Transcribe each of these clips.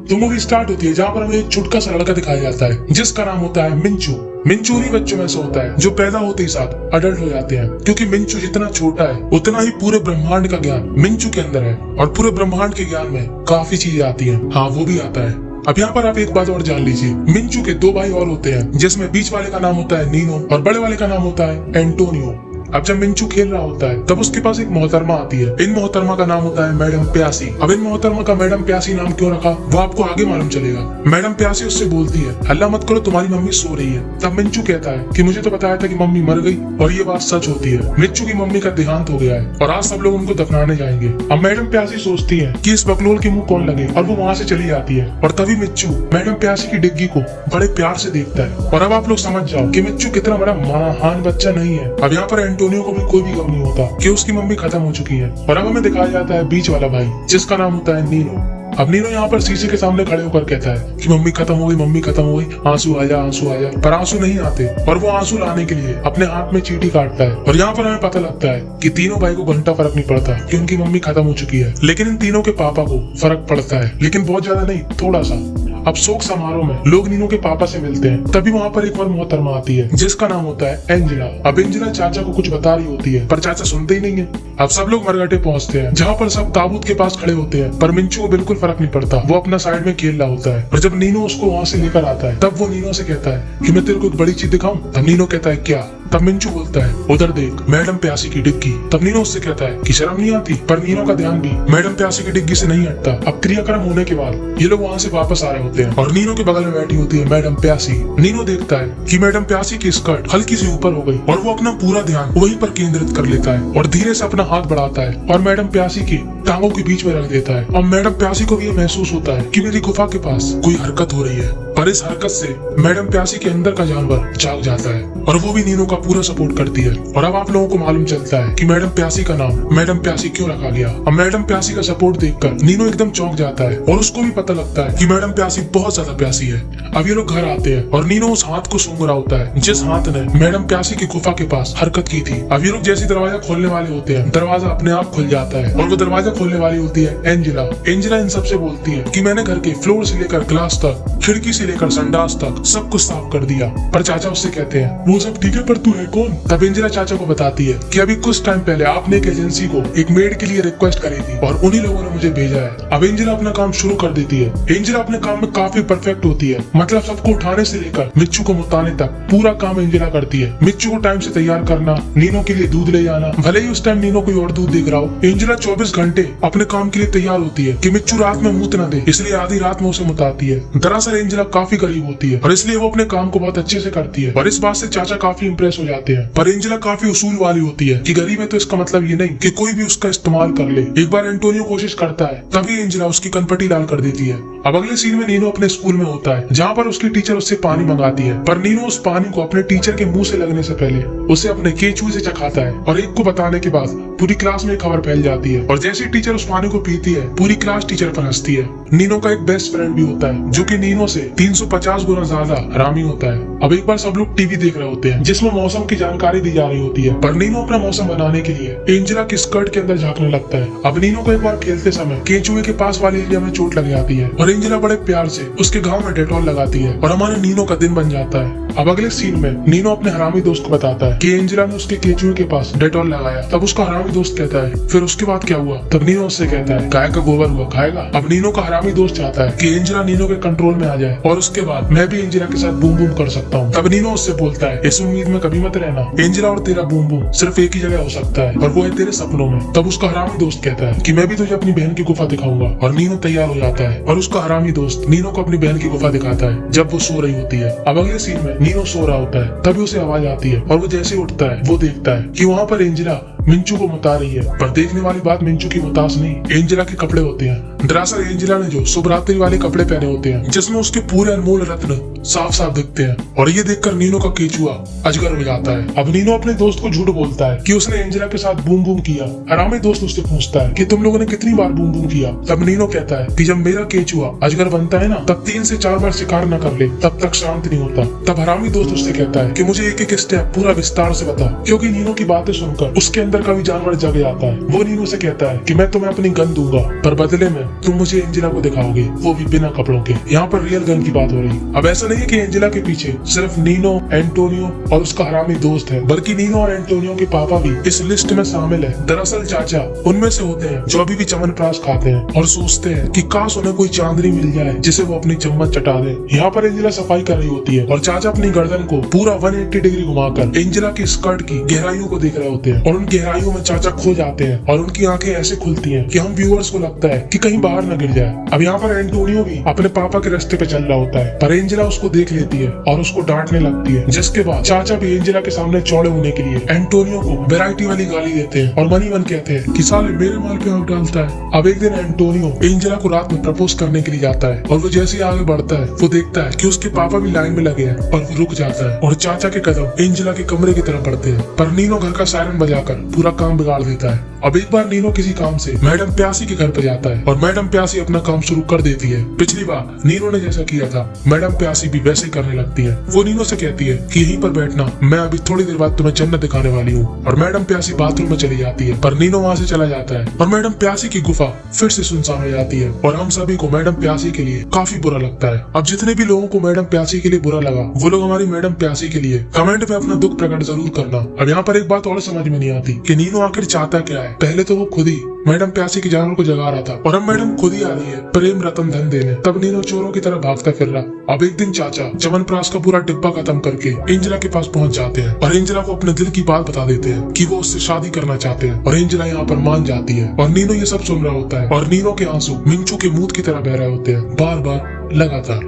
तो movie start होती है जहाँ पर हमें एक छोटा सा लड़का दिखाया जाता है जिसका नाम होता है मिंचू। मिंचू उन्हीं बच्चों में से होता है जो पैदा होते ही साथ अडल्ट हो जाते हैं, क्योंकि मिंचू जितना छोटा है उतना ही पूरे ब्रह्मांड का ज्ञान मिंचू के अंदर है और पूरे ब्रह्मांड के ज्ञान में काफी चीजें आती हैं। हाँ, वो भी आता है। अब यहाँ पर आप एक बात और जान लीजिए, मिंचू के दो भाई और होते हैं जिसमें बीच वाले का नाम होता है नीनो और बड़े वाले का नाम होता है एंटोनियो। अब जब मिंचू खेल रहा होता है तब उसके पास एक मोहतरमा आती है। इन मोहतरमा का नाम होता है मैडम प्यासी। अब इन मोहतरमा का मैडम प्यासी नाम क्यों रखा वो आपको आगे मालूम चलेगा। मैडम प्यासी उससे बोलती है, हल्ला मत करो, तुम्हारी मम्मी सो रही है। तब मिंचू कहता है कि मुझे तो बताया था कि मम्मी मर गई, और ये बात सच होती है। मिंचू की मम्मी का देहांत हो गया है और आज सब लोग उनको दफनाने जाएंगे। अब मैडम प्यासी सोचती है कि इस बकलोल के मुंह कौन लगे, और वो वहाँ से चली जाती है। और तभी मिंचू मैडम प्यासी की डिग्गी को बड़े प्यार से देखता है। और अब आप लोग समझ जाओ कि मिंचू कितना बड़ा महान बच्चा नहीं है। अब यहाँ पर एंटोनियो को भी कोई भी नहीं होता कि उसकी मम्मी खत्म हो चुकी है। और अब हमें दिखाया जाता है बीच वाला भाई जिसका नाम होता है नीनो। अब नीनो यहाँ पर शीशे के सामने खड़े होकर कहता है कि मम्मी खत्म हो गई, मम्मी खत्म हो गई, आंसू आ जा, आंसू आ जा। पर आंसू नहीं आते और वो आंसू लाने के लिए अपने हाथ में चींटी काटता है। और यहाँ पर हमें पता लगता है कि तीनों भाई को घंटा फर्क नहीं पड़ता कि उनकी मम्मी खत्म हो चुकी है, लेकिन इन तीनों के पापा को फर्क पड़ता है, लेकिन बहुत ज्यादा नहीं, थोड़ा सा। अब शोक समारोह में लोग नीनो के पापा से मिलते हैं, तभी वहाँ पर एक और मोहतरमा आती है जिसका नाम होता है एंजेला। अब एंजेला चाचा को कुछ बता रही होती है पर चाचा सुनते ही नहीं है। अब सब लोग मरघटे पहुँचते हैं जहाँ पर सब ताबूत के पास खड़े होते हैं, पर मिंचू को बिल्कुल फर्क नहीं पड़ता, वो अपना साइड में खेल रहा होता है। और जब नीनो उसको वहाँ से लेकर आता है तब वो नीनो से कहता है कि मैं तेरे को एक बड़ी चीज दिखाऊं। तब नीनो कहता है क्या? तब मिंचू बोलता है उधर देख, मैडम प्यासी की डिग्गी। तब नीनो उससे कहता है कि शर्म नहीं आती, पर नीनो का ध्यान भी मैडम प्यासी की डिग्गी से नहीं हटता। अब क्रियाक्रम होने के बाद ये लोग वहाँ से वापस आ रहे होते हैं और नीनो के बगल में बैठी होती है मैडम प्यासी। नीनो देखता है कि मैडम प्यासी की स्कर्ट हल्की सी ऊपर हो गई और वो अपना पूरा ध्यान वहीं पर केंद्रित कर लेता है और धीरे से अपना हाथ बढ़ाता है और मैडम प्यासी की टांगों के बीच में रख देता है। और मैडम प्यासी को भी ये महसूस होता है कि मेरी गुफा के पास कोई हरकत हो रही है, पर इस हरकत से मैडम प्यासी के अंदर का जानवर जाग जाता है और वो भी नीनो का पूरा सपोर्ट करती है। और अब आप लोगों को मालूम चलता है कि मैडम प्यासी का नाम मैडम प्यासी क्यों रखा गया। अब मैडम प्यासी का सपोर्ट देखकर नीनो एकदम चौंक जाता है और उसको भी पता लगता है कि मैडम प्यासी बहुत ज्यादा प्यासी है। अब ये लोग घर आते हैं और नीनो उस हाथ को सूंघ रहा होता है जिस हाथ ने मैडम प्यासी की गुफा के पास हरकत की थी। अब ये लोग जैसे दरवाजा खोलने वाले होते हैं, दरवाजा अपने आप खुल जाता है और वो दरवाजा खोलने वाली होती है एंजेला। एंजेला इन सबसे बोलती है कि मैंने घर के फ्लोर से लेकर ग्लास तक, खिड़की से लेकर संडास तक सब कुछ साफ कर दिया। पर चाचा उससे कहते हैं वो सब ठीक है, पर तू है कौन? तब एंजेला चाचा को बताती है कि अभी कुछ टाइम पहले आपने एक एजेंसी को एक मेड के लिए रिक्वेस्ट करी थी और उन्हीं लोगों ने मुझे भेजा है। अब एंजेला अपना काम शुरू कर देती है। एंजेला अपने काम में काफी परफेक्ट होती है, मतलब सबको उठाने से लेकर मिच्चू को मुताने तक पूरा काम एंजेला करती है। मिच्चू को टाइम से तैयार करना, नीनो के लिए दूध ले जाना, भले ही उस टाइम नीनो कोई और दूध देख रहा हो, एंजेला 24 घंटे अपने काम के लिए तैयार होती है कि मिच्चू रात में मूत न दे, इसलिए आधी रात में उसे मुताती है। दरअसल एंजेला काफी गरीब होती है और इसलिए वो अपने काम को बहुत अच्छे से करती है और इस बात से चाचा काफी इंप्रेस हो जाते हैं। पर एंजेला काफी उसूल वाली होती है कि गरीब है तो इसका मतलब ये नहीं कि कोई भी उसका इस्तेमाल कर ले। एक बार एंटोनियो कोशिश करता है तभी एंजेला उसकी कनपटी लाल कर देती है। अब अगले सीन में नीनो अपने स्कूल में होता है जहाँ पर उसकी टीचर उससे पानी मंगाती है, पर नीनो उस पानी को अपने टीचर के मुंह से लगने से पहले उसे अपने केंचुए से चखाता है और एक को बताने के बाद पूरी क्लास में खबर फैल जाती है और जैसे टीचर उस पानी को पीती है पूरी क्लास टीचर पर हंसती है। नीनो का एक बेस्ट फ्रेंड भी होता है जो कि नीनो से 350 गुना ज्यादा हरामी होता है। अब एक बार सब लोग टीवी देख रहे होते हैं जिसमें मौसम की जानकारी दी जा रही होती है, पर नीनो अपना मौसम बनाने के लिए एंजेला की स्कर्ट के अंदर झांकने लगता है। अब नीनो को एक बार खेलते समय केंचुए के पास वाले एरिया में चोट लग जाती है और एंजेला बड़े प्यार से उसके घाव में डेटॉल लगाती है और हमारे नीनो का दिन बन जाता है। अब अगले सीन में नीनो अपने हरामी दोस्त को बताता है कि एंजेला ने उसके केंचुए के पास डेटॉल लगाया। तब उसका हरामी दोस्त कहता है फिर उसके बाद क्या हुआ? तब नीनो उससे कहता है गाय का गोबर हुआ खाएगा। अब नीनो का हरामी दोस्त चाहता है कि एंजेला नीनो के कंट्रोल में आ जाए और उसके बाद मैं भी एंजेला के साथ बूम बूम कर सकता हूँ। तब नीनो उससे बोलता है इस उम्मीद में कभी मत रहना, एंजेला और तेरा बूम बूम सिर्फ एक ही जगह हो सकता है और वो है तेरे सपनों में। तब उसका हरामी दोस्त कहता है कि मैं भी तुझे अपनी बहन की गुफा दिखाऊंगा और नीनो तैयार हो जाता है और उसका हरामी दोस्त नीनो को अपनी बहन की गुफा दिखाता है जब वो सो रही होती है। अब अगले सीन में नीनो सो रहा होता है, तभी उसे आवाज आती है और वो जैसे उठता है वो देखता है कि वहाँ पर एंजेला मिंचू को मुता रही है। पर देखने वाली बात मिंचू की मुतास नहीं, एंजेला के कपड़े होते हैं। दरअसल एंजेला ने जो शुभरात्रि वाले कपड़े पहने होते हैं जिसमें उसके पूरे अनमोल रत्न साफ साफ दिखते हैं और ये देखकर नीनो का केंचुआ अजगर हो जाता है। अब नीनो अपने दोस्त को झूठ बोलता है कि उसने एंजेला के साथ बूम बूम किया। हरामी दोस्त उससे पूछता है कि तुम लोगों ने कितनी बार बूम बूम किया? तब नीनो कहता है कि जब मेरा केंचुआ अजगर बनता है ना तब 3 से 4 बार शिकार न कर ले तब तक शांत नहीं होता। तब हरामी दोस्त उससे कहता है कि मुझे एक एक स्टेप पूरा विस्तार से बता, क्योंकि नीनो की बातें सुनकर उसके अंदर अंदर का भी जानवर जग जाता है। वो नीनो से कहता है कि मैं तुम्हें अपनी गन दूंगा, पर बदले में तुम मुझे एंजेला को दिखाओगे, वो भी बिना कपड़ों के। यहाँ पर रियल गन की बात हो रही। अब ऐसा नहीं है कि एंजेला के पीछे सिर्फ नीनो, एंटोनियो और उसका हरामी दोस्त है, बल्कि नीनो और एंटोनियो के पापा भी इस लिस्ट में शामिल है। दरअसल चाचा उनमें से होते हैं जो अभी भी च्यवनप्राश खाते हैं और सोचते हैं कि काश उन्हें कोई चांदनी मिल जाए जिसे वो अपनी चम्मच चटा दे। यहाँ पर एंजेला सफाई कर रही होती है और चाचा अपनी गर्दन को पूरा 180 डिग्री घुमाकर एंजेला की स्कर्ट की गहराइयों को देख रहे होते हैं और उन गहराइयों में चाचा खो जाते हैं और उनकी आंखें ऐसे खुलती हैं कि हम व्यूअर्स को लगता है कि कहीं बाहर न गिर जाए। अब यहाँ पर एंटोनियो भी अपने पापा के रास्ते पे चल रहा होता है, पर एंजेला उसको देख लेती है और उसको डांटने लगती है, जिसके बाद चाचा भी एंजेला के सामने चौड़े होने के लिए एंटोनियो को वैरायटी वाली गाली देते हैं और मन ही मन कहते हैं कि साले मेरे माल पे आग डालता है। अब एक दिन एंटोनियो एंजेला को रात में प्रपोज करने के लिए जाता है और वो जैसे ही आगे बढ़ता है वो देखता है कि उसके पापा भी लाइन में लगे हैं और वो रुक जाता है और चाचा के कदम एंजेला के कमरे की तरफ बढ़ते हैं, पर नीनो घर का सायरन बजाकर पूरा काम बिगाड़ देता है। अब एक बार नीनो किसी काम से मैडम प्यासी के घर पे जाता है और मैडम प्यासी अपना काम शुरू कर देती है। पिछली बार नीनो ने जैसा किया था मैडम प्यासी भी वैसे ही करने लगती है। वो नीनो से कहती है कि यहीं पर बैठना, मैं अभी थोड़ी देर बाद तुम्हें जन्नत दिखाने वाली हूँ। और मैडम प्यासी बाथरूम में चली जाती है, पर नीनो वहाँ से चला जाता है और मैडम प्यासी की गुफा फिर से सुनसान हो जाती है और हम सभी को मैडम प्यासी के लिए काफी बुरा लगता है। अब जितने भी लोगों को मैडम प्यासी के लिए बुरा लगा वो लोग हमारी मैडम प्यासी के लिए कमेंट में अपना दुख प्रकट जरूर करना। अब यहाँ पर एक बात और समझ में नहीं आती कि नीनो आखिर चाहता क्या है। पहले तो वो खुद ही मैडम प्यासी की जानवर को जगा रहा था और अब मैडम खुद ही आ रही है प्रेम रतन धन देने, तब नीनो चोरों की तरह भागता फिर रहा। अब एक दिन चाचा च्यवनप्राश का पूरा डिब्बा खत्म करके एंजेला के पास पहुंच जाते हैं और एंजेला को अपने दिल की बात बता देते हैं कि वो उससे शादी करना चाहते हैं और एंजेला यहाँ पर मान जाती है और नीनो ये सब सुन रहा होता है और नीनो के आंसू मिंचू के मूत की तरह बह रहे होते हैं, बार बार लगातार।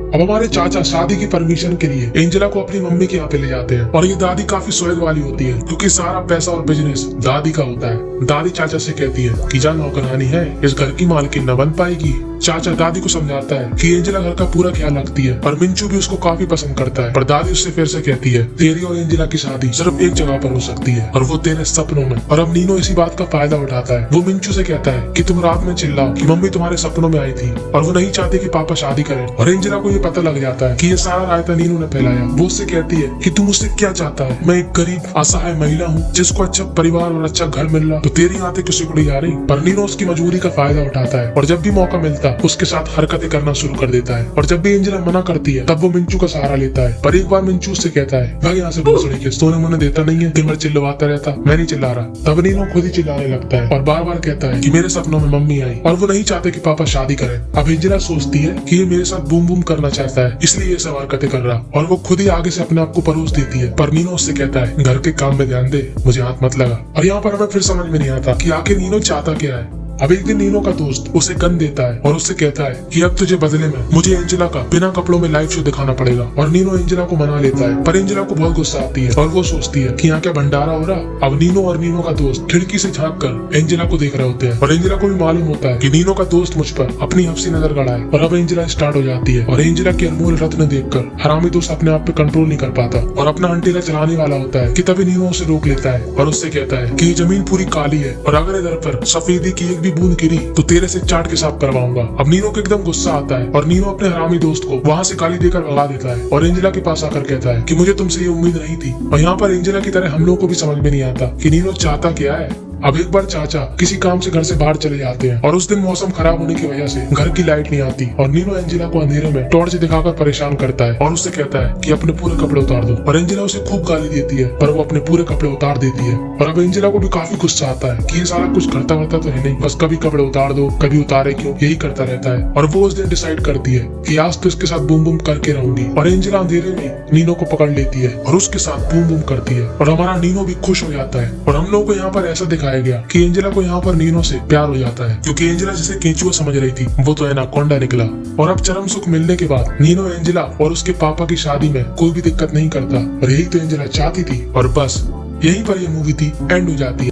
अब हमारे चाचा शादी की परमिशन के लिए एंजेला को अपनी मम्मी के यहाँ पे ले जाते हैं और ये दादी काफी सोहग वाली होती है क्योंकि सारा पैसा और बिजनेस दादी का होता है। दादी चाचा से कहती है कि जा नौकरानी है, इस घर की मालकिन न बन पाएगी। चाचा दादी को समझाता है कि एंजेला घर का पूरा ख्याल रखती है और मिंचू भी उसको काफी पसंद करता है, पर दादी उससे फिर से कहती है तेरी और एंजेला की शादी सिर्फ एक जगह पर हो सकती है और वो तेरे सपनों में। और अब नीनो इसी बात का फायदा उठाता है। वो मिंचू से कहता है कि तुम रात में चिल्लाओ कि मम्मी तुम्हारे सपनों में आई थी और वो नहीं चाहती कि पापा शादी करें। और एंजेला को ये पता लग जाता है कि ये सारा रायता नीनो ने फैलाया। वो उससे कहती है कि तुम मुझसे क्या चाहता है, मैं एक गरीब असहाय महिला हूँ जिसको अच्छा परिवार और अच्छा घर मिल रहा, तो तेरी आंखें क्यों सिकुड़ी जा रही। पर नीनो उसकी मजबूरी का फायदा उठाता है और जब भी मौका मिलता उसके साथ हरकतें करना शुरू कर देता है। और जब भी एंजेला मना करती है तब वो मिंचू का सहारा लेता है। पर एक बार मिंचू उससे कहता है भाग यहाँ से भोसड़ी के, सोने मुन्ने देता नहीं है, दिन भर चिल्लवाता रहता, मैं नहीं चिल्ला रहा। तब नीनो खुद ही चिल्लाने लगता है और बार बार कहता है कि मेरे सपनों में मम्मी आई और वो नहीं चाहते कि पापा शादी करें। अब एंजेला सोचती है कि ये मेरे साथ बूम बूम करना चाहता है इसलिए ये सब हरकतें कर रहा और वो खुद ही आगे से अपने आप को परोस देती है। पर नीनो उससे कहता है घर के काम में ध्यान दे, मुझे हाथ मत लगा। और यहाँ पर हमें फिर समझ में नहीं आता कि आखिर नीनो चाहता क्या है। अब एक दिन नीनो का दोस्त उसे गन देता है और उससे कहता है कि अब तुझे बदले में मुझे एंजेला का बिना कपड़ों में लाइव शो दिखाना पड़ेगा। और नीनो एंजेला को मना लेता है, पर एंजेला को बहुत गुस्सा आती है और वो सोचती है कि यहाँ क्या भंडारा हो रहा। अब नीनो और नीनो का दोस्त खिड़की से झांक कर एंजेला को देख रहे होते हैं और एंजेला को भी मालूम होता है कि नीनो का दोस्त मुझ पर अपनी हफ्सी नजर गड़ा है। और अब एंजेला स्टार्ट हो जाती है और एंजेला के अनमोल रत्न देखकर हरामी दोस्त अपने आप पे कंट्रोल नहीं कर पाता और अपना अंटेला चलाने वाला होता है कि तभी नीनो उसे रोक लेता है और उससे कहता है कि ये जमीन पूरी काली है और अगर इधर पर सफेदी की एक भी बूंद गिरी तो तेरे से चाट के साफ करवाऊंगा। अब नीनो को एकदम गुस्सा आता है और नीनो अपने हरामी दोस्त को वहाँ से गाली देकर भगा देता है और एंजेला के पास आकर कहता है कि मुझे तुमसे ये उम्मीद नहीं थी। और यहाँ पर एंजेला की तरह हम लोग को भी समझ में नहीं आता कि नीनो चाहता क्या है। अब एक बार चाचा किसी काम से घर से बाहर चले जाते हैं और उस दिन मौसम खराब होने की वजह से घर की लाइट नहीं आती और नीनो एंजेला को अंधेरे में टॉर्च दिखाकर परेशान करता है और उससे कहता है कि अपने पूरे कपड़े उतार दो। और एंजेला उसे खूब गाली देती है पर वो अपने पूरे कपड़े उतार देती है। और अब एंजेला को भी काफी गुस्सा आता है कि ये सारा कुछ करता रहता तो है नहीं, बस कभी कपड़े उतार दो कभी उतारे क्यों, यही करता रहता है। और वो उस दिन डिसाइड करती है कि आज तो इसके साथ बूम बूम करके रहूंगी। और एंजेला अंधेरे में नीनो को पकड़ लेती है और उसके साथ बूम बूम करती है और हमारा नीनो भी खुश हो जाता है। और हम लोगों को यहाँ पर ऐसा दिखाया गया कि एंजेला को यहाँ पर नीनो से प्यार हो जाता है क्योंकि एंजेला जिसे केंचुआ समझ रही थी वो तो एनाकोंडा निकला। और अब चरम सुख मिलने के बाद नीनो एंजेला और उसके पापा की शादी में कोई भी दिक्कत नहीं करता और यही तो एंजेला चाहती थी। और बस यहीं पर ये मूवी थी एंड हो जाती है।